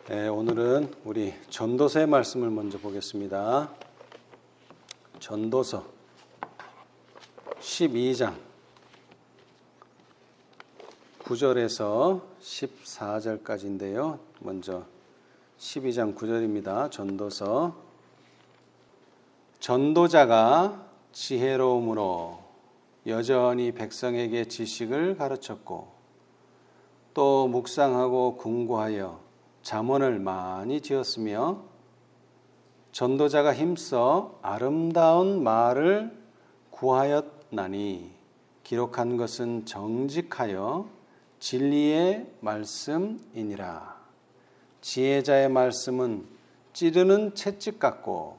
오늘은 우리 전도서의 말씀을 먼저 보겠습니다. 전도서 12장 9절에서 14절까지인데요. 먼저 12장 9절입니다. 전도서. 전도자가 지혜로움으로 여전히 백성에게 지식을 가르쳤고 또 묵상하고 궁구하여 잠언을 많이 지었으며 전도자가 힘써 아름다운 말을 구하였나니 기록한 것은 정직하여 진리의 말씀이니라. 지혜자의 말씀은 찌르는 채찍 같고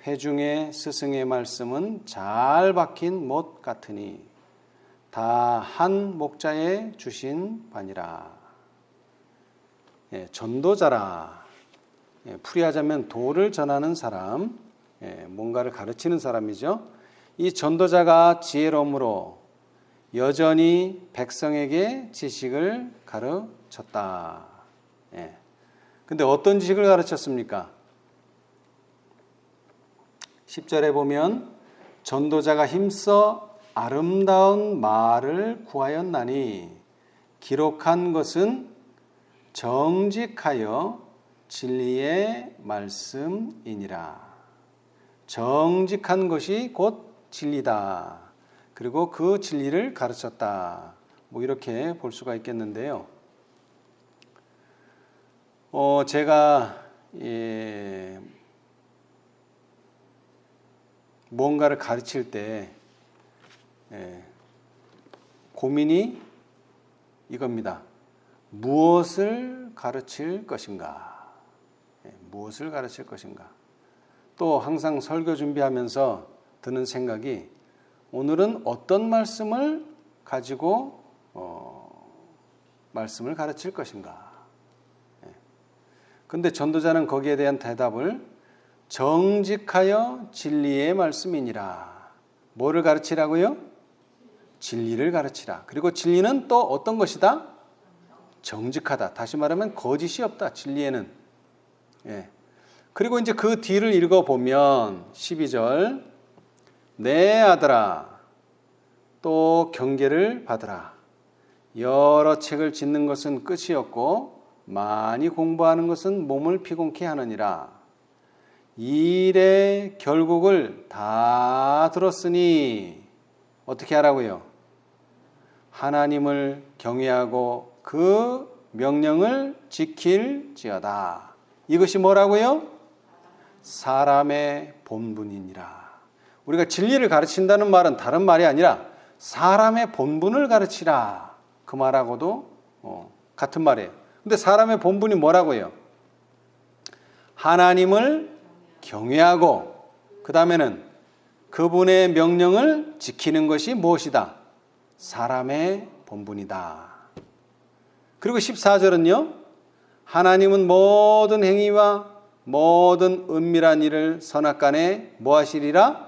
회중의 스승의 말씀은 잘 박힌 못 같으니 다 한 목자에 주신 바니라. 전도자라. 풀이하자면 도를 전하는 사람, 뭔가를 가르치는 사람이죠. 이 전도자가 지혜로움으로 여전히 백성에게 지식을 가르쳤다. 근데 어떤 지식을 가르쳤습니까? 10절에 보면 전도자가 힘써 아름다운 말을 구하였나니 기록한 것은 정직하여 진리의 말씀이니라. 정직한 것이 곧 진리다. 그리고 그 진리를 가르쳤다. 이렇게 볼 수가 있겠는데요. 제가 뭔가를 가르칠 때 고민이 이겁니다. 무엇을 가르칠 것인가? 무엇을 가르칠 것인가? 또 항상 설교 준비하면서 드는 생각이 오늘은 어떤 말씀을 가지고 말씀을 가르칠 것인가? 근데 전도자는 거기에 대한 대답을 정직하여 진리의 말씀이니라. 뭐를 가르치라고요? 진리를 가르치라. 그리고 진리는 또 어떤 것이다? 정직하다. 다시 말하면 거짓이 없다. 진리에는. 그리고 이제 그 뒤를 읽어보면 12절 내 아들아 또 경계를 받으라. 여러 책을 짓는 것은 끝이 없고 많이 공부하는 것은 몸을 피곤케 하느니라. 일의 결국을 다 들었으니 어떻게 하라고요? 하나님을 경외하고 그 명령을 지킬지어다. 이것이 뭐라고요? 사람의 본분이니라. 우리가 진리를 가르친다는 말은 다른 말이 아니라 사람의 본분을 가르치라. 그 말하고도 같은 말이에요. 근데 사람의 본분이 뭐라고요? 하나님을 경외하고 그 다음에는 그분의 명령을 지키는 것이 무엇이다? 사람의 본분이다. 그리고 14절은요. 하나님은 모든 행위와 모든 은밀한 일을 선악간에 뭐 하시리라?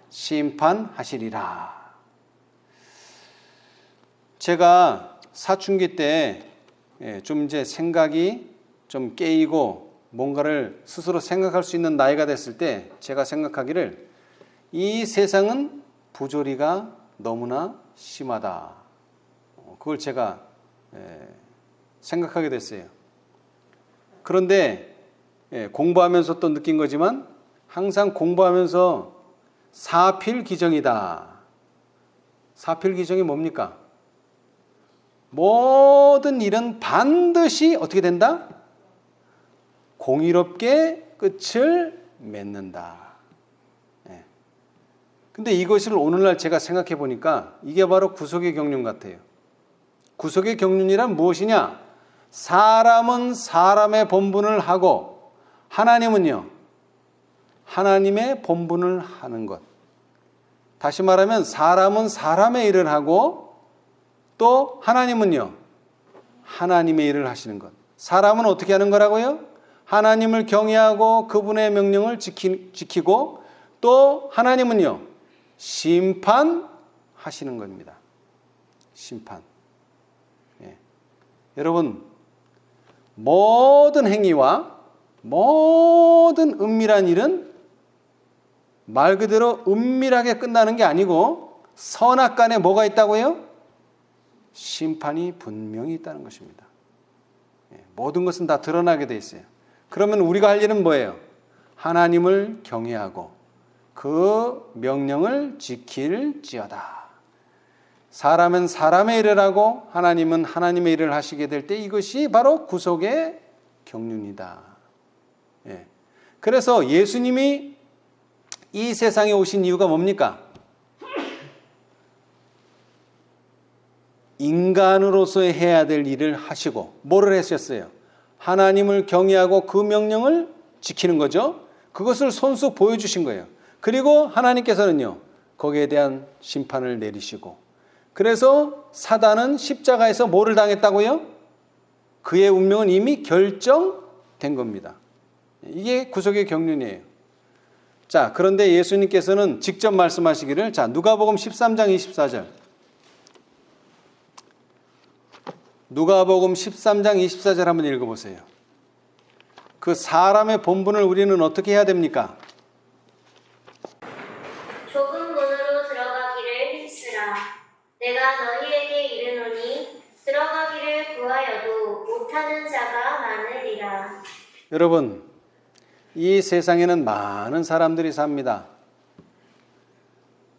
심판하시리라. 제가 사춘기 때 좀 이제 생각이 좀 깨이고 뭔가를 스스로 생각할 수 있는 나이가 됐을 때 제가 생각하기를 이 세상은 부조리가 너무나 심하다. 그걸 제가 생각하게 됐어요. 그런데 공부하면서 또 느낀 거지만 항상 공부하면서 사필귀정이다. 사필귀정이 뭡니까? 모든 일은 반드시 어떻게 된다? 공의롭게 끝을 맺는다. 근데 이것을 오늘날 제가 생각해 보니까 이게 바로 구속의 경륜 같아요. 구속의 경륜이란 무엇이냐? 사람은 사람의 본분을 하고 하나님은요, 하나님의 본분을 하는 것. 다시 말하면 사람은 사람의 일을 하고 또 하나님은요, 하나님의 일을 하시는 것. 사람은 어떻게 하는 거라고요? 하나님을 경외하고 그분의 명령을 지키고 또 하나님은요, 심판하시는 겁니다. 심판. 여러분, 모든 행위와 모든 은밀한 일은 말 그대로 은밀하게 끝나는 게 아니고 선악간에 뭐가 있다고요? 심판이 분명히 있다는 것입니다. 모든 것은 다 드러나게 돼 있어요. 그러면 우리가 할 일은 뭐예요? 하나님을 경외하고 그 명령을 지킬지어다. 사람은 사람의 일을 하고 하나님은 하나님의 일을 하시게 될 때 이것이 바로 구속의 경륜이다. 그래서 예수님이 이 세상에 오신 이유가 뭡니까? 인간으로서 해야 될 일을 하시고 뭐를 하셨어요? 하나님을 경외하고 그 명령을 지키는 거죠. 그것을 손수 보여주신 거예요. 그리고 하나님께서는요, 거기에 대한 심판을 내리시고, 그래서 사단은 십자가에서 뭐를 당했다고요? 그의 운명은 이미 결정된 겁니다. 이게 구속의 경륜이에요. 자, 그런데 예수님께서는 직접 말씀하시기를, 자, 누가복음 13장 24절. 누가복음 13장 24절 한번 읽어보세요. 그 사람의 본분을 우리는 어떻게 해야 됩니까? 좁은 문으로 들어가기를 힘쓰라. 내가 너희에게 이르노니 들어가기를 구하여도 못하는 자가 많으리라. 여러분, 이 세상에는 많은 사람들이 삽니다.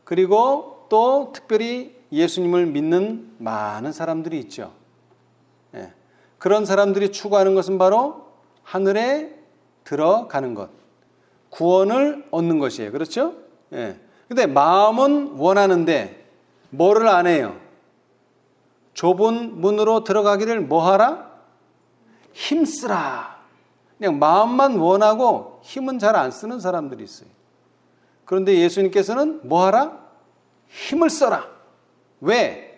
그리고 또 특별히 예수님을 믿는 많은 사람들이 있죠. 그런 사람들이 추구하는 것은 바로 하늘에 들어가는 것, 구원을 얻는 것이에요. 그렇죠? 근데 마음은 원하는데 뭐를 안 해요? 좁은 문으로 들어가기를 뭐하라? 힘쓰라. 그냥 마음만 원하고 힘은 잘 안 쓰는 사람들이 있어요. 그런데 예수님께서는 뭐하라? 힘을 써라. 왜?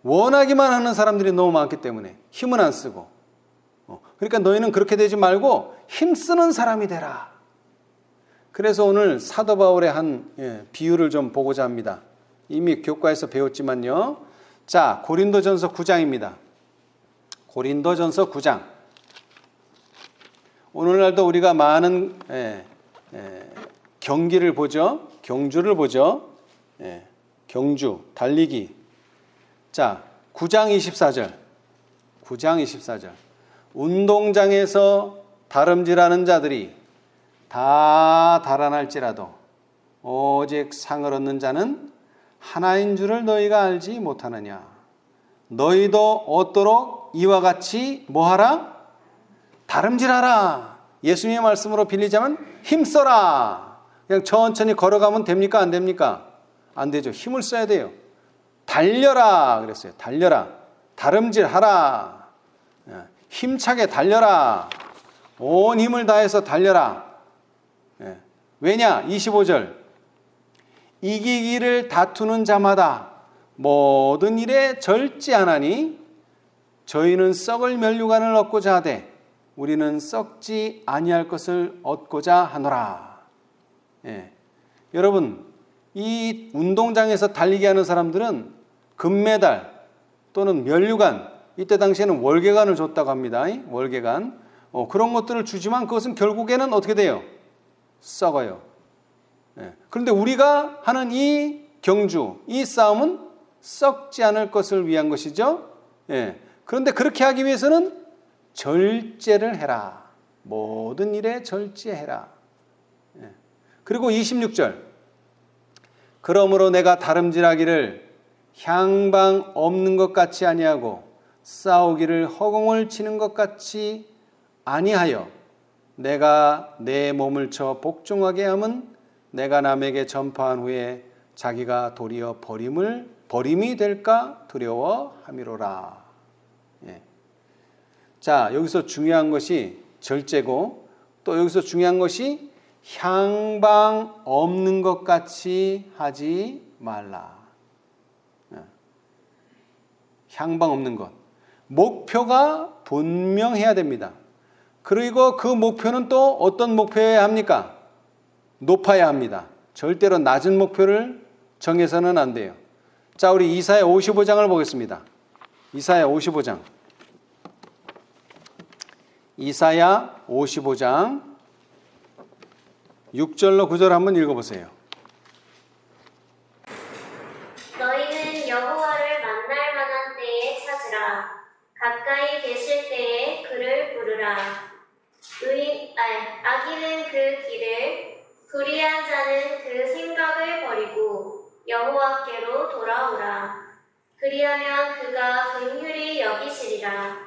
원하기만 하는 사람들이 너무 많기 때문에 힘은 안 쓰고. 그러니까 너희는 그렇게 되지 말고 힘쓰는 사람이 되라. 그래서 오늘 사도 바울의 한 비유를 좀 보고자 합니다. 이미 교과에서 배웠지만요. 자, 고린도전서 9장입니다. 고린도전서 9장. 오늘날도 우리가 많은 경기를 보죠. 경주를 보죠. 경주, 달리기. 자, 9장 24절. 9장 24절. 운동장에서 다름질하는 자들이 다 달아날지라도 오직 상을 얻는 자는 하나인 줄을 너희가 알지 못하느냐. 너희도 얻도록 이와 같이 뭐하라? 다름질하라. 예수님의 말씀으로 빌리자면 힘써라. 그냥 천천히 걸어가면 됩니까? 안 됩니까? 안 되죠. 힘을 써야 돼요. 달려라 그랬어요. 달려라. 다름질하라. 힘차게 달려라. 온 힘을 다해서 달려라. 왜냐? 25절. 이기기를 다투는 자마다 모든 일에 절제하나니 저희는 썩을 면류관을 얻고자 하되 우리는 썩지 아니할 것을 얻고자 하노라. 여러분, 이 운동장에서 달리기 하는 사람들은 금메달 또는 면류관, 이때 당시에는 월계관을 줬다고 합니다. 월계관. 그런 것들을 주지만 그것은 결국에는 어떻게 돼요? 썩어요. 그런데 우리가 하는 이 경주, 이 싸움은 썩지 않을 것을 위한 것이죠. 그런데 그렇게 하기 위해서는 절제를 해라. 모든 일에 절제해라. 그리고 26절. 그러므로 내가 다름질하기를 향방 없는 것 같이 아니하고 싸우기를 허공을 치는 것 같이 아니하여 내가 내 몸을 쳐 복종하게 함은 내가 남에게 전파한 후에 자기가 도리어 버림이 될까 두려워함이로라. 자, 여기서 중요한 것이 절제고 또 여기서 중요한 것이 향방 없는 것 같이 하지 말라. 향방 없는 것. 목표가 분명해야 됩니다. 그리고 그 목표는 또 어떤 목표여야 합니까? 높아야 합니다. 절대로 낮은 목표를 정해서는 안 돼요. 자, 우리 이사야 55장을 보겠습니다. 이사야 55장. 이사야 55장 6절로 9절 한번 읽어보세요. 너희는 여호와를 만날 만한 때에 찾으라. 가까이 계실 때에 그를 부르라. 악인은 그 길을, 불의한 자는 그 생각을 버리고 여호와께로 돌아오라. 그리하면 그가 긍휼히 여기시리라.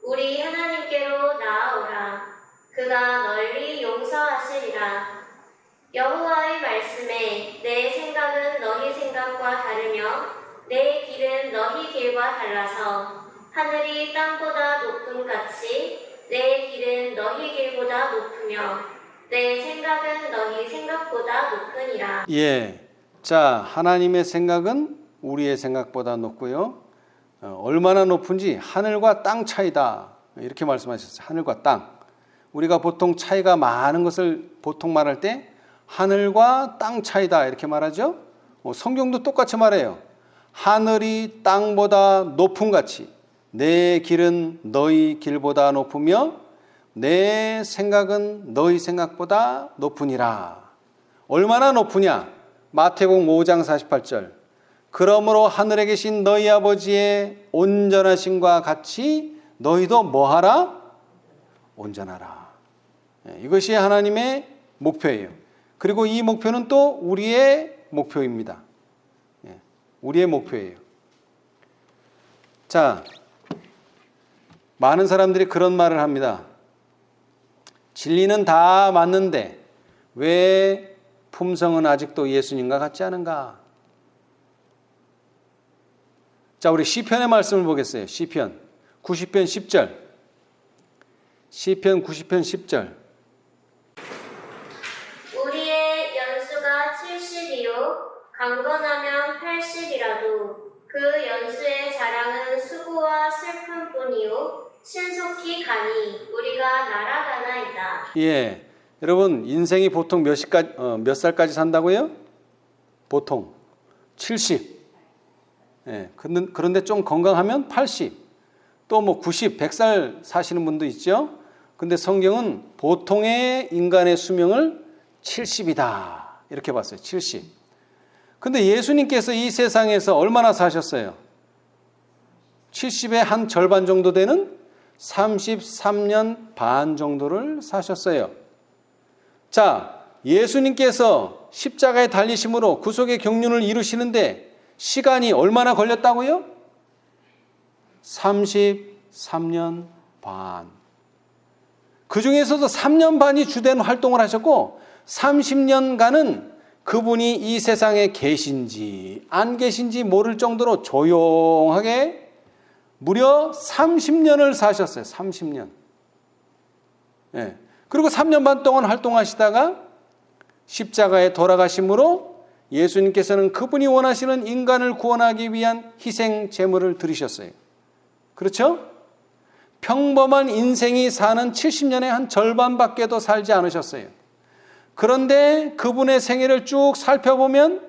우리 하나님께로 나아오라. 그가 널리 용서하시리라. 여호와의 말씀에 내 생각은 너희 생각과 다르며 내 길은 너희 길과 달라서 하늘이 땅보다 높음 같이 내 길은 너희 길보다 높으며 내 생각은 너희 생각보다 높으니라. 예, 자, 하나님의 생각은 우리의 생각보다 높고요. 얼마나 높은지 하늘과 땅 차이다. 이렇게 말씀하셨어요. 하늘과 땅. 우리가 보통 차이가 많은 것을 보통 말할 때 하늘과 땅 차이다 이렇게 말하죠. 성경도 똑같이 말해요. 하늘이 땅보다 높음 같이 내 길은 너희 길보다 높으며 내 생각은 너희 생각보다 높으니라. 얼마나 높으냐? 마태복음 5장 48절. 그러므로 하늘에 계신 너희 아버지의 온전하심과 같이 너희도 뭐하라? 온전하라. 이것이 하나님의 목표예요. 그리고 이 목표는 또 우리의 목표입니다. 우리의 목표예요. 자, 많은 사람들이 그런 말을 합니다. 진리는 다 맞는데 왜 품성은 아직도 예수님과 같지 않은가? 자, 우리 시편의 말씀을 보겠어요. 시편 90편 10절. 시편 90편 10절. 우리의 연수가 70이요 강건하면 80이라도 그 연수의 자랑은 수고와 슬픔뿐이요 신속히 가니 우리가 날아가나이다. 예, 여러분 인생이 보통 몇 살까지 산다고요? 보통 70. 예, 그런데 좀 건강하면 80. 또 뭐 90, 100살 사시는 분도 있죠. 근데 성경은 보통의 인간의 수명을 70이다 이렇게 봤어요. 70. 근데 예수님께서 이 세상에서 얼마나 사셨어요? 70의 한 절반 정도 되는 33년 반 정도를 사셨어요. 자, 예수님께서 십자가에 달리심으로 구속의 경륜을 이루시는데 시간이 얼마나 걸렸다고요? 33년 반. 그 중에서도 3년 반이 주된 활동을 하셨고 30년간은 그분이 이 세상에 계신지 안 계신지 모를 정도로 조용하게 무려 30년을 사셨어요. 30년. 예. 그리고 3년 반 동안 활동하시다가 십자가에 돌아가심으로 예수님께서는 그분이 원하시는 인간을 구원하기 위한 희생 제물을 드리셨어요. 그렇죠? 평범한 인생이 사는 70년의 한 절반밖에도 살지 않으셨어요. 그런데 그분의 생애를 쭉 살펴보면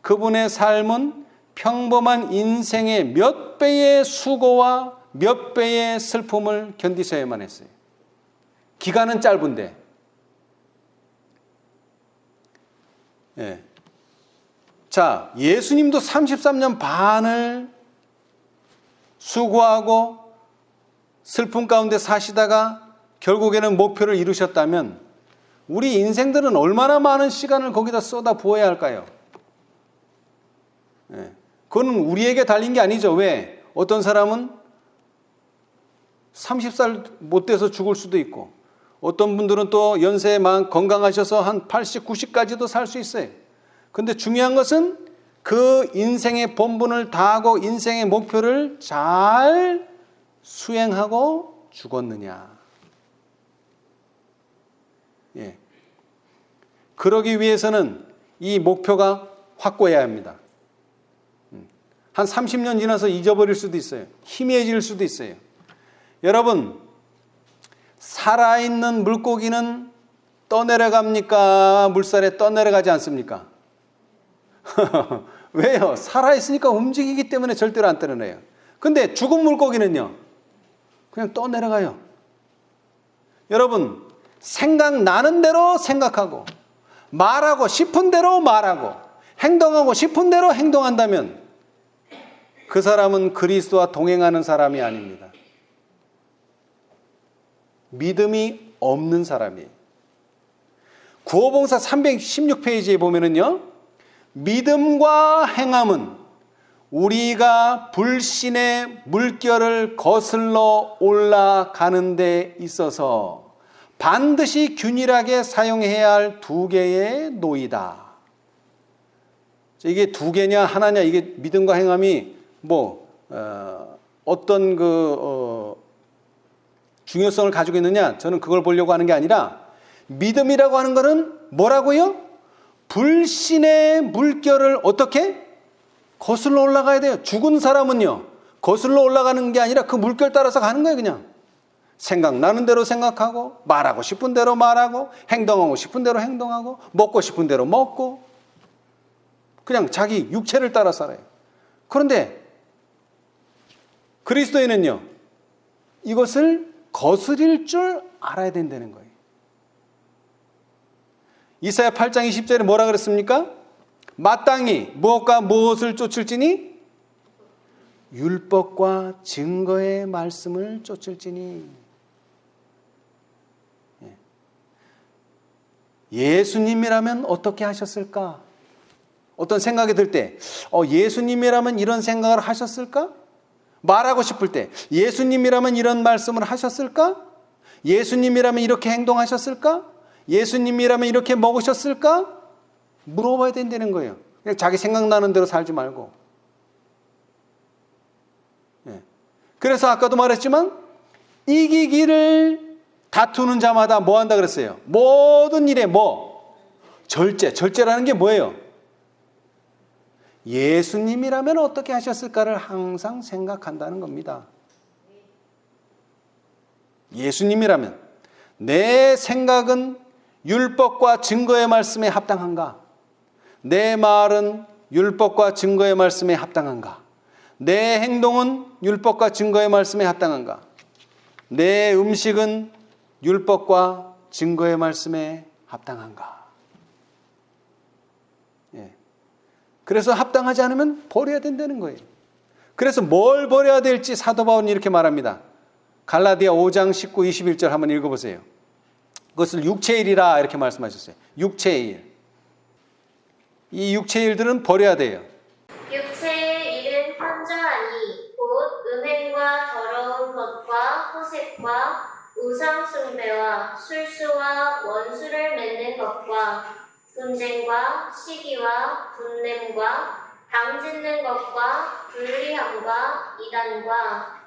그분의 삶은 평범한 인생의 몇 배의 수고와 몇 배의 슬픔을 견디셔야만 했어요. 기간은 짧은데. 예. 자, 예수님도 33년 반을 수고하고 슬픔 가운데 사시다가 결국에는 목표를 이루셨다면 우리 인생들은 얼마나 많은 시간을 거기다 쏟아 부어야 할까요? 예. 그건 우리에게 달린 게 아니죠. 왜? 어떤 사람은 30살 못 돼서 죽을 수도 있고 어떤 분들은 또 연세만 건강하셔서 한 80, 90까지도 살 수 있어요. 근데 중요한 것은 그 인생의 본분을 다하고 인생의 목표를 잘 수행하고 죽었느냐. 예. 그러기 위해서는 이 목표가 확고해야 합니다. 한 30년 지나서 잊어버릴 수도 있어요. 희미해질 수도 있어요. 여러분, 살아있는 물고기는 떠내려갑니까? 물살에 떠내려가지 않습니까? 왜요? 살아있으니까 움직이기 때문에 절대로 안 떠내려요. 근데 죽은 물고기는요, 그냥 떠내려가요. 여러분, 생각나는 대로 생각하고 말하고 싶은 대로 말하고 행동하고 싶은 대로 행동한다면 그 사람은 그리스도와 동행하는 사람이 아닙니다. 믿음이 없는 사람이에요. 구호봉사 316페이지에 보면은요, 믿음과 행함은 우리가 불신의 물결을 거슬러 올라가는 데 있어서 반드시 균일하게 사용해야 할 두 개의 노이다. 이게 두 개냐 하나냐, 이게 믿음과 행함이 어떤 중요성을 가지고 있느냐, 저는 그걸 보려고 하는 게 아니라 믿음이라고 하는 것은 뭐라고요? 불신의 물결을 어떻게? 거슬러 올라가야 돼요. 죽은 사람은요, 거슬러 올라가는 게 아니라 그 물결 따라서 가는 거예요. 그냥 생각나는 대로 생각하고 말하고 싶은 대로 말하고 행동하고 싶은 대로 행동하고 먹고 싶은 대로 먹고 그냥 자기 육체를 따라 살아요. 그런데 그리스도인은요, 이것을 거스릴 줄 알아야 된다는 거예요. 이사야 8장 20절에 뭐라 그랬습니까? 마땅히 무엇과 무엇을 쫓을지니? 율법과 증거의 말씀을 쫓을지니. 예수님이라면 어떻게 하셨을까? 어떤 생각이 들 때 예수님이라면 이런 생각을 하셨을까? 말하고 싶을 때 예수님이라면 이런 말씀을 하셨을까? 예수님이라면 이렇게 행동하셨을까? 예수님이라면 이렇게 먹으셨을까? 물어봐야 된다는 거예요. 그냥 자기 생각나는 대로 살지 말고. 그래서 아까도 말했지만 이기기를 다투는 자마다 뭐 한다 그랬어요? 모든 일에 절제라는 게 뭐예요? 예수님이라면 어떻게 하셨을까를 항상 생각한다는 겁니다. 예수님이라면 내 생각은 율법과 증거의 말씀에 합당한가? 내 말은 율법과 증거의 말씀에 합당한가? 내 행동은 율법과 증거의 말씀에 합당한가? 내 음식은 율법과 증거의 말씀에 합당한가? 그래서 합당하지 않으면 버려야 된다는 거예요. 그래서 뭘 버려야 될지 사도 바울은 이렇게 말합니다. 갈라디아 5장 19, 21절 한번 읽어보세요. 그것을 육체의 일이라 이렇게 말씀하셨어요. 육체의 일. 이 육체의 일들은 버려야 돼요. 육체의 일은 현저하니 곧 음행과 더러운 것과 호색과 우상 숭배와 술수와 원수를 맺는 것과 분쟁과 시기와 분냄과 당짓는 것과 불리함과 이단과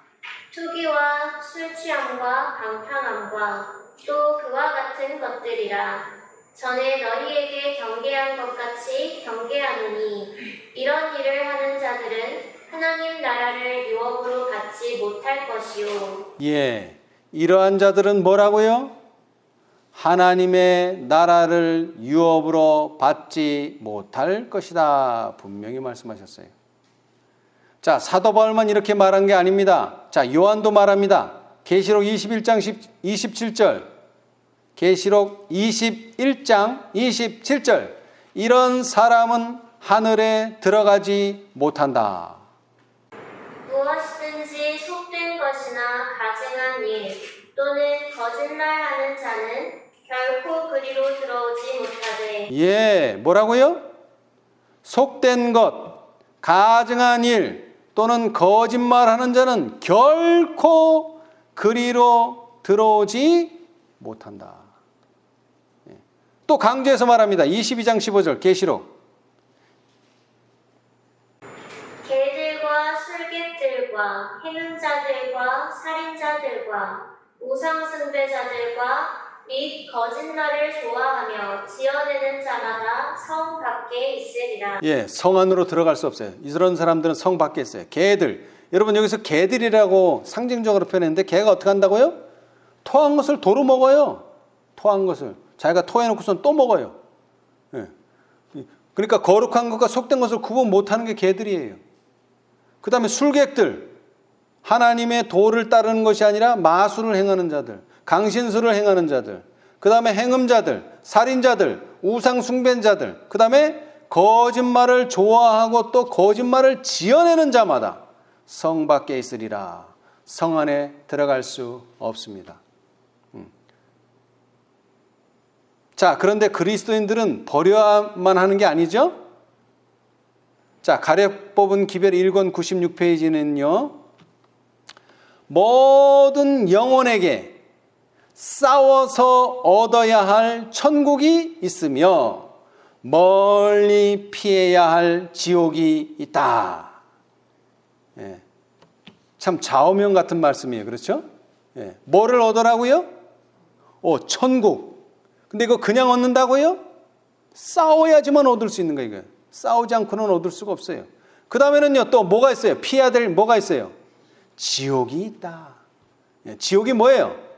투기와 술취함과 방탕함과 또 그와 같은 것들이라. 전에 너희에게 경계한 것 같이 경계하노니 이런 일을 하는 자들은 하나님 나라를 유업으로 받지 못할 것이요. 이러한 자들은 뭐라고요? 하나님의 나라를 유업으로 받지 못할 것이다. 분명히 말씀하셨어요. 자, 사도 바울만 이렇게 말한 게 아닙니다. 자, 요한도 말합니다. 계시록 21장 27절. 계시록 21장 27절. 이런 사람은 하늘에 들어가지 못한다. 무엇이든지 속된 것이나 가증한 일 또는 거짓말하는 자는 결코 그리로 들어오지 못하되. 뭐라고요? 속된 것, 가증한 일 또는 거짓말하는 자는 결코 그리로 들어오지 못한다. 또 강조해서 말합니다. 22장 15절 계시록. 개들과 술객들과 해능자들과 살인자들과 우상숭배자들과 및 거짓말을 좋아하며 지어내는 자마다 성 밖에 있으리라. 성 안으로 들어갈 수 없어요. 이런 사람들은 성 밖에 있어요. 개들. 여러분, 여기서 개들이라고 상징적으로 표현했는데 개가 어떻게 한다고요? 토한 것을 도로 먹어요. 토한 것을. 자기가 토해놓고선 또 먹어요. 그러니까 거룩한 것과 속된 것을 구분 못하는 게 개들이에요. 그 다음에 술객들. 하나님의 도를 따르는 것이 아니라 마술을 행하는 자들. 강신술을 행하는 자들, 그 다음에 행음자들, 살인자들, 우상숭배자들, 그 다음에 거짓말을 좋아하고 또 거짓말을 지어내는 자마다 성 밖에 있으리라. 성 안에 들어갈 수 없습니다. 자, 그런데 그리스도인들은 버려야만 하는 게 아니죠? 자, 가래 뽑은 기별 1권 96페이지는요. 모든 영혼에게 싸워서 얻어야 할 천국이 있으며 멀리 피해야 할 지옥이 있다. 예. 참 좌우명 같은 말씀이에요. 그렇죠? 예. 뭐를 얻으라고요? 천국. 근데 이거 그냥 얻는다고요? 싸워야지만 얻을 수 있는 거예요. 싸우지 않고는 얻을 수가 없어요. 그 다음에는요, 또 뭐가 있어요? 피해야 될 뭐가 있어요? 지옥이 있다. 예. 지옥이 뭐예요?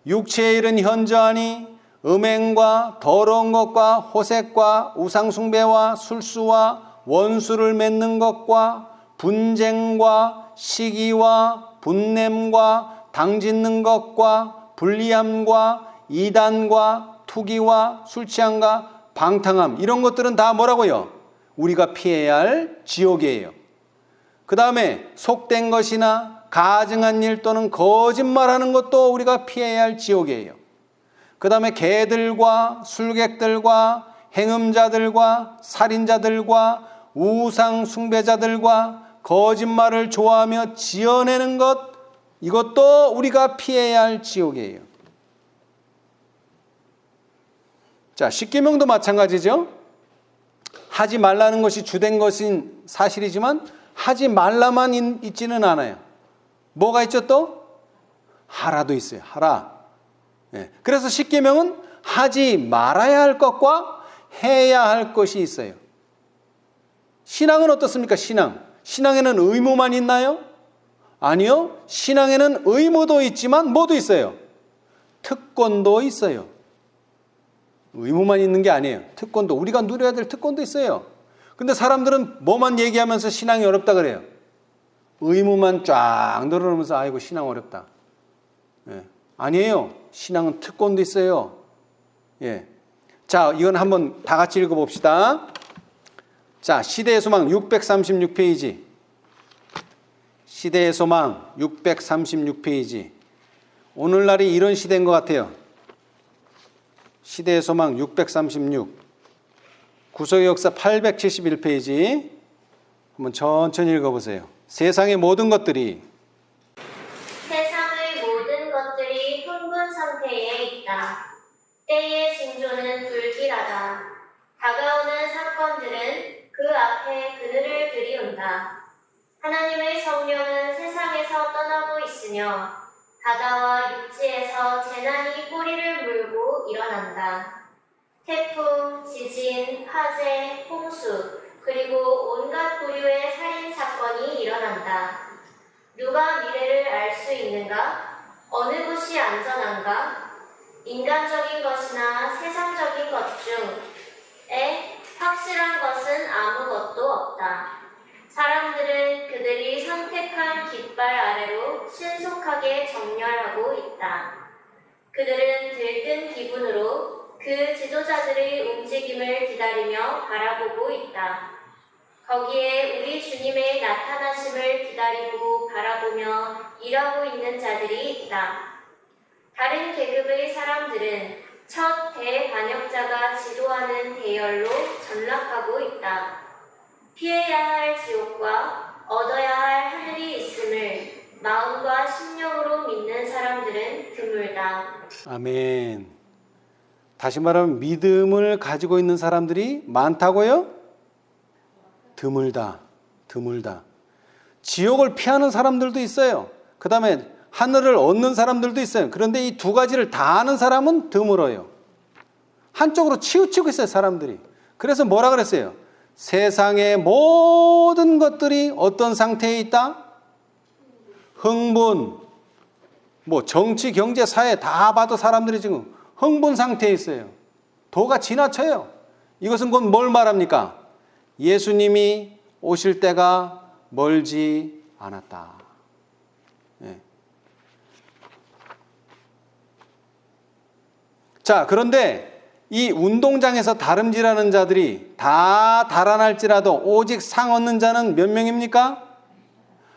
육체의 일은 현저하니 음행과 더러운 것과 호색과 우상숭배와 술수와 원수를 맺는 것과 분쟁과 시기와 분냄과 당짓는 것과 불리함과 이단과 투기와 술취함과 방탕함, 이런 것들은 다 뭐라고요? 우리가 피해야 할 지옥이에요. 그 다음에 속된 것이나 가증한 일 또는 거짓말하는 것도 우리가 피해야 할 지옥이에요. 그 다음에 개들과 술객들과 행음자들과 살인자들과 우상 숭배자들과 거짓말을 좋아하며 지어내는 것, 이것도 우리가 피해야 할 지옥이에요. 자, 십계명도 마찬가지죠. 하지 말라는 것이 주된 것인 사실이지만 하지 말라만 있지는 않아요. 뭐가 있죠 또? 하라도 있어요. 하라. 예. 그래서 십계명은 하지 말아야 할 것과 해야 할 것이 있어요. 신앙은 어떻습니까? 신앙에는 의무만 있나요? 아니요. 신앙에는 의무도 있지만 뭐도 있어요? 특권도 있어요. 의무만 있는 게 아니에요. 특권도, 우리가 누려야 될 특권도 있어요. 근데 사람들은 뭐만 얘기하면서 신앙이 어렵다 그래요? 의무만 쫙 늘어놓으면서 아이고 신앙 어렵다. 예. 아니에요. 신앙은 특권도 있어요. 예. 자, 이건 한번 다 같이 읽어봅시다. 자, 시대의 소망 636페이지. 시대의 소망 636페이지. 오늘날이 이런 시대인 것 같아요. 시대의 소망 636. 구속의 역사 871페이지. 한번 천천히 읽어보세요. 세상의 모든 것들이 흥분 상태에 있다. 때의 징조는 불길하다. 다가오는 사건들은 그 앞에 그늘을 들이운다. 하나님의 성령은 세상에서 떠나고 있으며 바다와 육지에서 재난이 꼬리를 물고 일어난다. 태풍, 지진, 화재, 홍수, 그리고 온갖 부류의 살인 사건이 일어난다. 누가 미래를 알 수 있는가? 어느 곳이 안전한가? 인간적인 것이나 세상적인 것 중에 확실한 것은 아무것도 없다. 사람들은 그들이 선택한 깃발 아래로 신속하게 정렬하고 있다. 그들은 들뜬 기분으로 그 지도자들의 움직임을 기다리며 바라보고 있다. 거기에 우리 주님의 나타나심을 기다리고 바라보며 일하고 있는 자들이 있다. 다른 계급의 사람들은 첫 대반역자가 지도하는 대열로 전락하고 있다. 피해야 할 지옥과 얻어야 할 하늘이 있음을 마음과 심령으로 믿는 사람들은 드물다. 아멘. 다시 말하면 믿음을 가지고 있는 사람들이 많다고요? 드물다. 지옥을 피하는 사람들도 있어요. 그 다음에 하늘을 얻는 사람들도 있어요. 그런데 이 두 가지를 다 아는 사람은 드물어요. 한쪽으로 치우치고 있어요, 사람들이. 그래서 뭐라 그랬어요? 세상의 모든 것들이 어떤 상태에 있다? 흥분, 정치, 경제, 사회 다 봐도 사람들이 지금 흥분 상태에 있어요. 도가 지나쳐요. 이것은 곧 뭘 말합니까? 예수님이 오실 때가 멀지 않았다. 예. 자, 그런데 이 운동장에서 다름질하는 자들이 다 달아날지라도 오직 상 얻는 자는 몇 명입니까?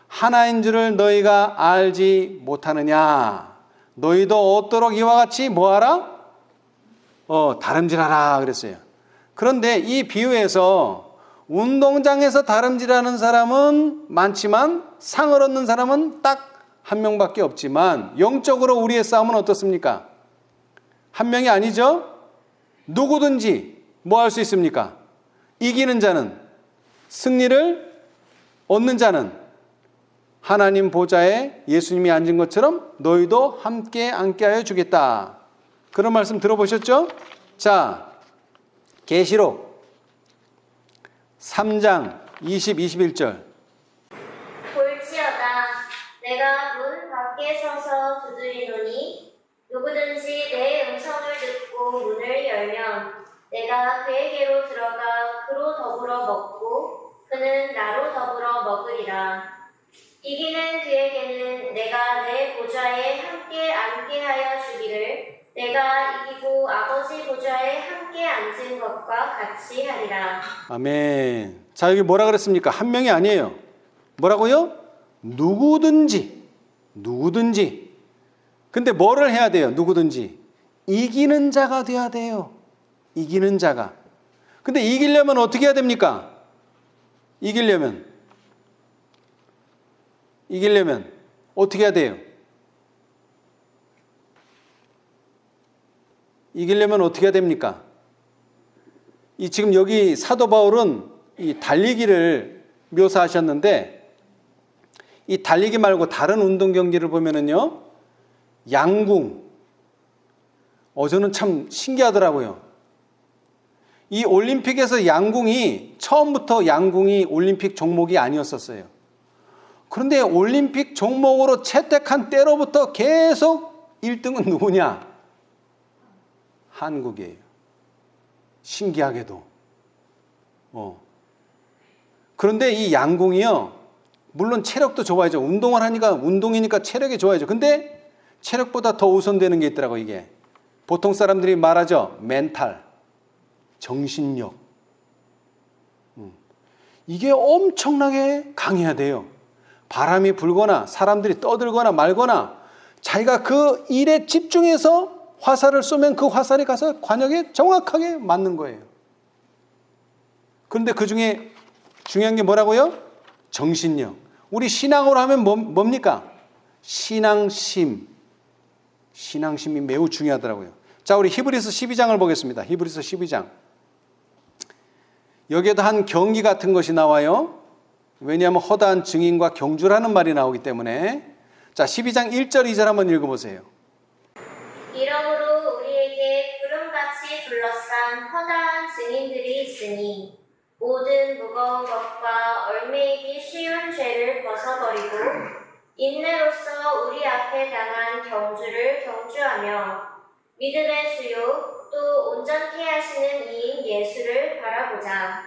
하나인 줄을 너희가 알지 못하느냐. 너희도 얻도록 이와 같이 뭐하라? 다름질하라 그랬어요. 그런데 이 비유에서 운동장에서 다름질하는 사람은 많지만 상을 얻는 사람은 딱 한 명밖에 없지만 영적으로 우리의 싸움은 어떻습니까? 한 명이 아니죠? 누구든지 뭐 할 수 있습니까? 이기는 자는, 승리를 얻는 자는 하나님 보좌에 예수님이 앉은 것처럼 너희도 함께 앉게 하여 주겠다. 그런 말씀 들어보셨죠? 자, 계시록 3장 20, 21절. 볼지어다 내가 문 밖에 서서 두드리노니 누구든지 내 음성을 듣고 문을 열면 내가 그에게로 들어가 그로 더불어 먹고 그는 나로 더불어 먹으리라. 이기는 그에게는 내가 내 보좌에 함께 앉게 하여 주기를 내가 이기고 아버지 보좌에 함께 앉은 것과 같이 하리라. 아멘. 자, 여기 뭐라 그랬습니까? 한 명이 아니에요. 뭐라고요? 누구든지. 근데 뭐를 해야 돼요? 누구든지. 이기는 자가 돼야 돼요. 이기는 자가. 근데 이기려면 어떻게 해야 됩니까? 이기려면 어떻게 해야 돼요? 이기려면 어떻게 해야 됩니까? 지금 여기 사도 바울은 이 달리기를 묘사하셨는데 이 달리기 말고 다른 운동 경기를 보면은요, 양궁. 저는 참 신기하더라고요. 이 올림픽에서 처음부터 양궁이 올림픽 종목이 아니었었어요. 그런데 올림픽 종목으로 채택한 때로부터 계속 1등은 누구냐? 한국이에요. 신기하게도. 그런데 이 양궁이요, 물론 체력도 좋아야죠. 운동을 하니까, 운동이니까 체력이 좋아야죠. 근데 체력보다 더 우선되는 게 있더라고, 이게. 보통 사람들이 말하죠. 멘탈, 정신력. 이게 엄청나게 강해야 돼요. 바람이 불거나 사람들이 떠들거나 말거나 자기가 그 일에 집중해서 화살을 쏘면 그 화살이 가서 관역에 정확하게 맞는 거예요. 그런데 그 중에 중요한 게 뭐라고요? 정신력. 우리 신앙으로 하면 뭡니까? 신앙심이 매우 중요하더라고요. 자, 우리 히브리서 12장을 보겠습니다. 히브리서 12장. 여기에도 한 경기 같은 것이 나와요. 왜냐하면 허다한 증인과 경주라는 말이 나오기 때문에. 자, 12장 1절 2절 한번 읽어보세요. 이러므로 우리에게 구름같이 둘러싼 허다한 증인들이 있으니 모든 무거운 것과 얽매이기 쉬운 죄를 벗어버리고 인내로서 우리 앞에 당한 경주를 경주하며 믿음의 주요 또 온전케 하시는 이인 예수를 바라보자.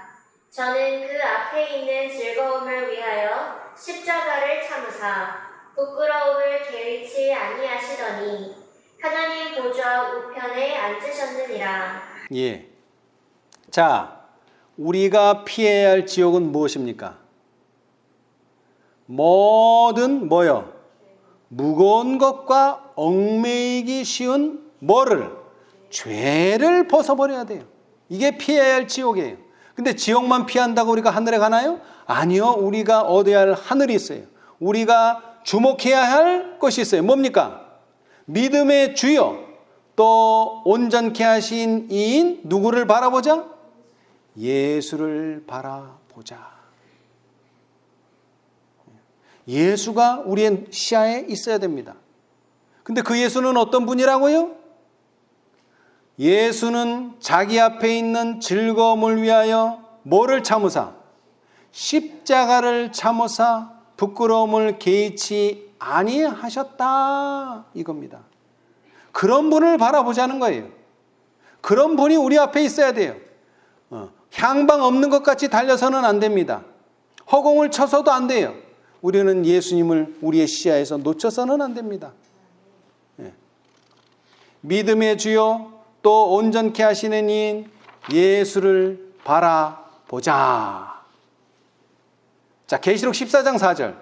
저는 그 앞에 있는 즐거움을 위하여 십자가를 참으사 부끄러움을 개의치 아니하시더니 하나님 보좌 우편에 앉으셨느니라. 예. 자, 우리가 피해야 할 지옥은 무엇입니까? 뭐든 뭐요? 무거운 것과 얽매이기 쉬운 뭐를? 죄를 벗어버려야 돼요. 이게 피해야 할 지옥이에요. 근데 지옥만 피한다고 우리가 하늘에 가나요? 아니요. 우리가 얻어야 할 하늘이 있어요. 우리가 주목해야 할 것이 있어요. 뭡니까? 믿음의 주요 또 온전케 하신 이인 누구를 바라보자? 예수를 바라보자. 예수가 우리의 시야에 있어야 됩니다. 근데 그 예수는 어떤 분이라고요? 예수는 자기 앞에 있는 즐거움을 위하여 뭐를 참으사? 십자가를 참으사 부끄러움을 개의치 아니하셨다 이겁니다. 그런 분을 바라보자는 거예요. 그런 분이 우리 앞에 있어야 돼요. 향방 없는 것 같이 달려서는 안 됩니다. 허공을 쳐서도 안 돼요. 우리는 예수님을 우리의 시야에서 놓쳐서는 안 됩니다. 믿음의 주요 또 온전케 하시는 이인 예수를 바라보자. 자, 계시록 14장 4절.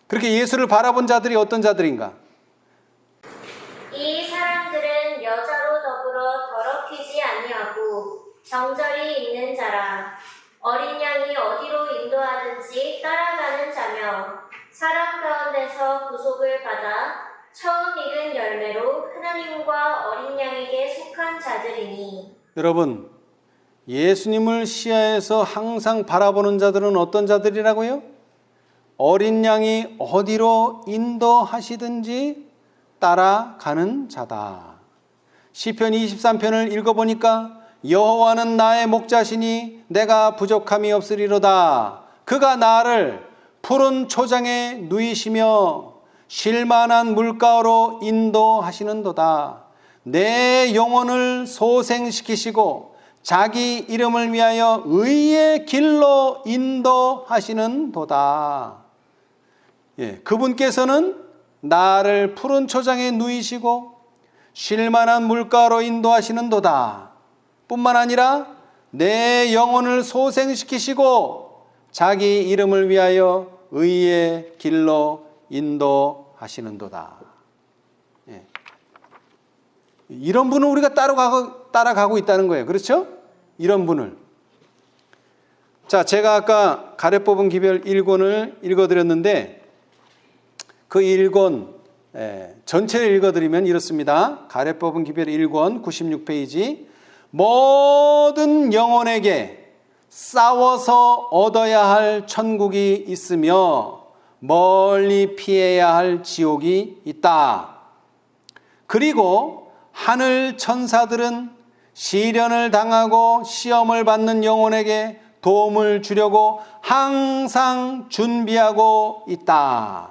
그렇게 예수를 바라본 자들이 어떤 자들인가? 이 사람들은 여자로 더불어 더럽히지 아니하고 정절이 있는 자라. 어린 양이 어디로 인도하든지 따라가는 자며 사람 가운데서 구속을 받아 처음 익은 열매로 하나님과 어린 양에게 속한 자들이니. 여러분, 예수님을 시야에서 항상 바라보는 자들은 어떤 자들이라고요? 어린 양이 어디로 인도하시든지 따라가는 자다. 시편 23편을 읽어보니까 여호와는 나의 목자시니 내가 부족함이 없으리로다. 그가 나를 푸른 초장에 누이시며 쉴만한 물가로 인도하시는도다. 내 영혼을 소생시키시고 자기 이름을 위하여 의의 길로 인도하시는도다. 예, 그분께서는 나를 푸른 초장에 누이시고 쉴만한 물가로 인도하시는도다. 뿐만 아니라 내 영혼을 소생시키시고 자기 이름을 위하여 의의 길로 인도하시는도다. 예. 이런 분을 우리가 따라가고 있다는 거예요. 그렇죠? 이런 분을. 자, 제가 아까 가래 뽑은 기별 1권을 읽어드렸는데 그 1권 전체를 읽어드리면 이렇습니다. 가래 뽑은 기별 1권 96페이지. 모든 영혼에게 싸워서 얻어야 할 천국이 있으며 멀리 피해야 할 지옥이 있다. 그리고 하늘 천사들은 시련을 당하고 시험을 받는 영혼에게 도움을 주려고 항상 준비하고 있다.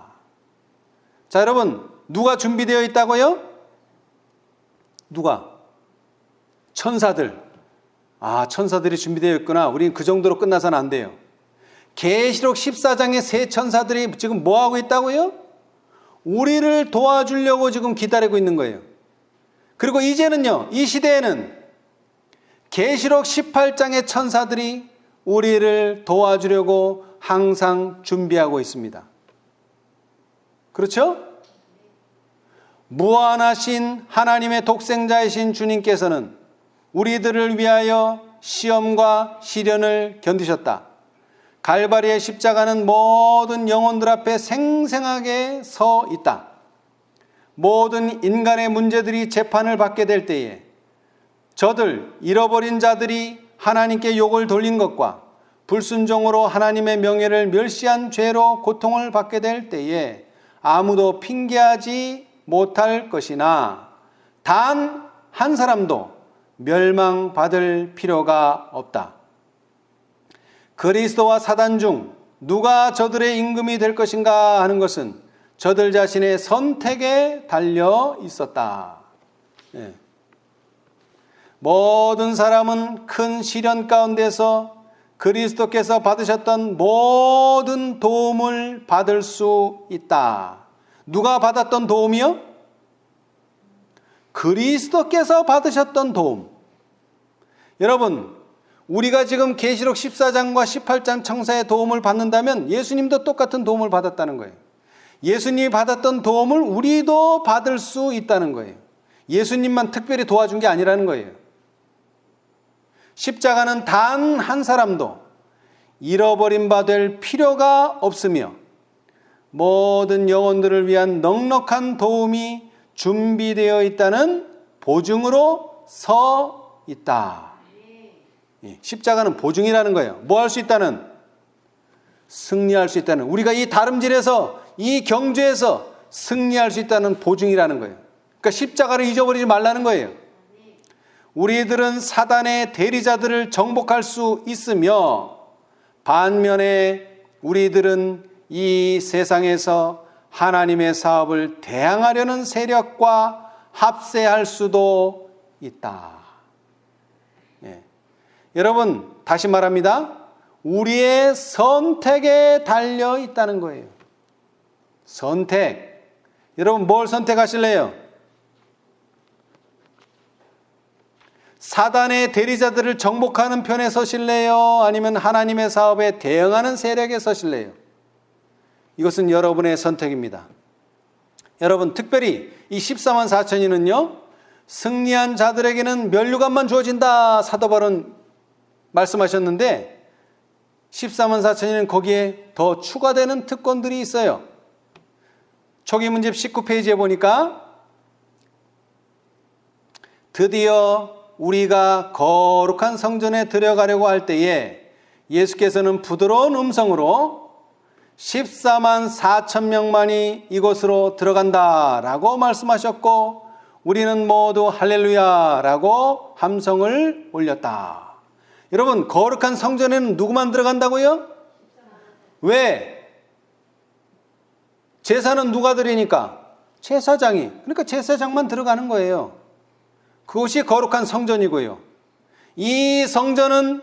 자, 여러분, 누가 준비되어 있다고요? 누가? 천사들. 아, 천사들이 준비되어 있구나. 우리는 그 정도로 끝나서는 안 돼요. 계시록 14장의 세 천사들이 지금 뭐 하고 있다고요? 우리를 도와주려고 지금 기다리고 있는 거예요. 그리고 이제는요, 이 시대에는 계시록 18장의 천사들이 우리를 도와주려고 항상 준비하고 있습니다. 그렇죠? 무한하신 하나님의 독생자이신 주님께서는 우리들을 위하여 시험과 시련을 견디셨다. 갈바리의 십자가는 모든 영혼들 앞에 생생하게 서 있다. 모든 인간의 문제들이 재판을 받게 될 때에 저들 잃어버린 자들이 하나님께 욕을 돌린 것과 불순종으로 하나님의 명예를 멸시한 죄로 고통을 받게 될 때에 아무도 핑계하지 못할 것이나 단 한 사람도 멸망받을 필요가 없다. 그리스도와 사단 중 누가 저들의 임금이 될 것인가 하는 것은 저들 자신의 선택에 달려 있었다. 예. 모든 사람은 큰 시련 가운데서 그리스도께서 받으셨던 모든 도움을 받을 수 있다. 누가 받았던 도움이요? 그리스도께서 받으셨던 도움. 여러분, 우리가 지금 계시록 14장과 18장 청사의 도움을 받는다면 예수님도 똑같은 도움을 받았다는 거예요. 예수님이 받았던 도움을 우리도 받을 수 있다는 거예요. 예수님만 특별히 도와준 게 아니라는 거예요. 십자가는 단 한 사람도 잃어버린 바 될 필요가 없으며 모든 영혼들을 위한 넉넉한 도움이 준비되어 있다는 보증으로 서 있다. 십자가는 보증이라는 거예요. 뭐 할 수 있다는? 승리할 수 있다는, 우리가 이 다름질에서 이 경주에서 승리할 수 있다는 보증이라는 거예요. 그러니까 십자가를 잊어버리지 말라는 거예요. 우리들은 사단의 대리자들을 정복할 수 있으며 반면에 우리들은 이 세상에서 하나님의 사업을 대항하려는 세력과 합세할 수도 있다. 예. 여러분, 다시 말합니다. 우리의 선택에 달려 있다는 거예요. 선택. 여러분, 뭘 선택하실래요? 사단의 대리자들을 정복하는 편에 서실래요? 아니면 하나님의 사업에 대응하는 세력에 서실래요? 이것은 여러분의 선택입니다. 여러분, 특별히 이 14만 4천이는요, 승리한 자들에게는 면류관만 주어진다, 사도 바울은 말씀하셨는데 14만 4천이는 거기에 더 추가되는 특권들이 있어요. 초기 문집 19페이지에 보니까 드디어 우리가 거룩한 성전에 들어가려고 할 때에 예수께서는 부드러운 음성으로 14만 4천 명만이 이곳으로 들어간다라고 말씀하셨고 우리는 모두 할렐루야라고 함성을 올렸다. 여러분, 거룩한 성전에는 누구만 들어간다고요? 왜? 제사는 누가 드리니까? 제사장이. 그러니까 제사장만 들어가는 거예요. 그것이 거룩한 성전이고요. 이 성전은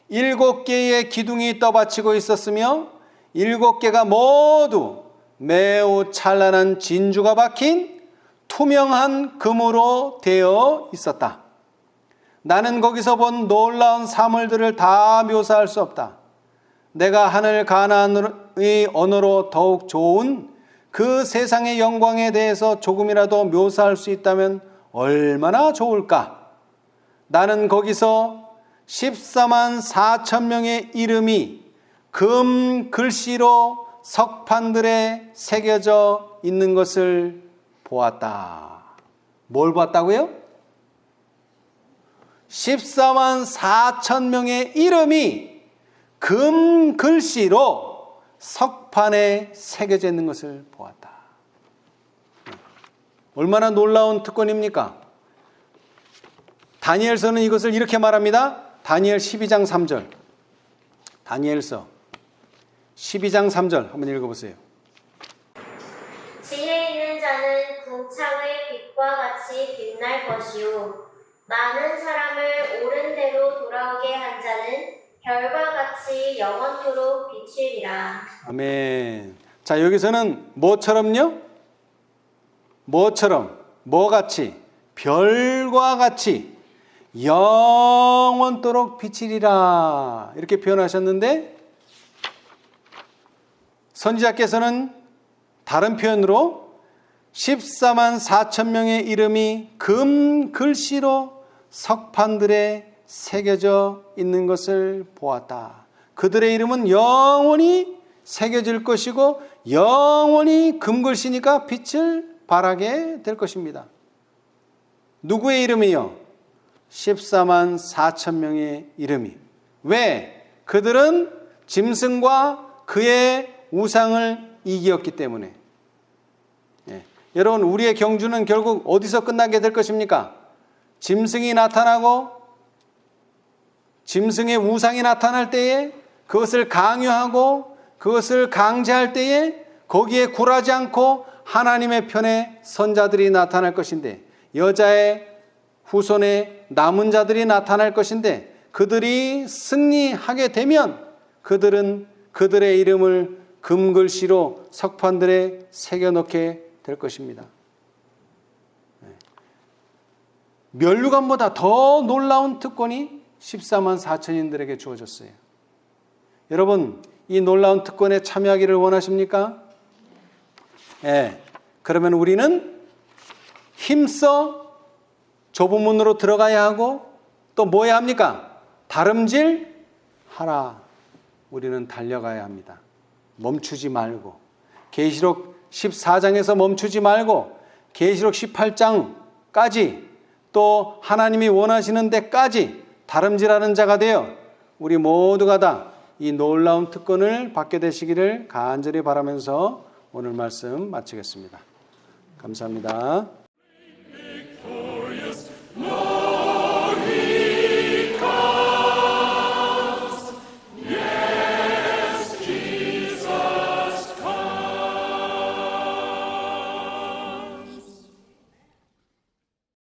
7개의 기둥이 떠받치고 있었으며 7개가 모두 매우 찬란한 진주가 박힌 투명한 금으로 되어 있었다. 나는 거기서 본 놀라운 사물들을 다 묘사할 수 없다. 내가 하늘 가나안의 언어로 더욱 좋은 그 세상의 영광에 대해서 조금이라도 묘사할 수 있다면 얼마나 좋을까? 나는 거기서 14만 4천 명의 이름이 금 글씨로 석판들에 새겨져 있는 것을 보았다. 뭘 보았다고요? 14만 4천 명의 이름이 금 글씨로 석판에 새겨져 있는 것을 보았다. 얼마나 놀라운 특권입니까? 다니엘서는 이것을 이렇게 말합니다. 다니엘 12장 3절. 다니엘서 12장 3절 한번 읽어보세요. 지혜 있는 자는 궁창의 빛과 같이 빛날 것이요 많은 사람을 옳은 대로 돌아오게 한 자는 별과 같이 영원토록 비치리라. 아멘. 자, 여기서는 뭐처럼요? 뭐처럼? 뭐같이? 별과 같이 영원토록 비치리라 이렇게 표현하셨는데 선지자께서는 다른 표현으로 14만 4천 명의 이름이 금 글씨로 석판들에 새겨져 있는 것을 보았다. 그들의 이름은 영원히 새겨질 것이고 영원히 금글씨니까 빛을 발하게 될 것입니다. 누구의 이름이요? 14만 4천 명의 이름이. 왜? 그들은 짐승과 그의 우상을 이기었기 때문에. 여러분, 우리의 경주는 결국 어디서 끝나게 될 것입니까? 짐승이 나타나고 짐승의 우상이 나타날 때에 그것을 강요하고 그것을 강제할 때에 거기에 굴하지 않고 하나님의 편에 선자들이 나타날 것인데 여자의 후손의 남은 자들이 나타날 것인데 그들이 승리하게 되면 그들은 그들의 이름을 금글씨로 석판들에 새겨넣게 될 것입니다. 면류관보다 더 놀라운 특권이 14만 4천인들에게 주어졌어요. 여러분, 이 놀라운 특권에 참여하기를 원하십니까? 그러면 우리는 힘써 좁은 문으로 들어가야 하고 또 뭐 해야 합니까? 다름질 하라. 우리는 달려가야 합니다. 멈추지 말고 계시록 14장에서 멈추지 말고 계시록 18장까지 또 하나님이 원하시는 데까지 다름질하는 자가 되어 우리 모두가 다 이 놀라운 특권을 받게 되시기를 간절히 바라면서 오늘 말씀 마치겠습니다. 감사합니다.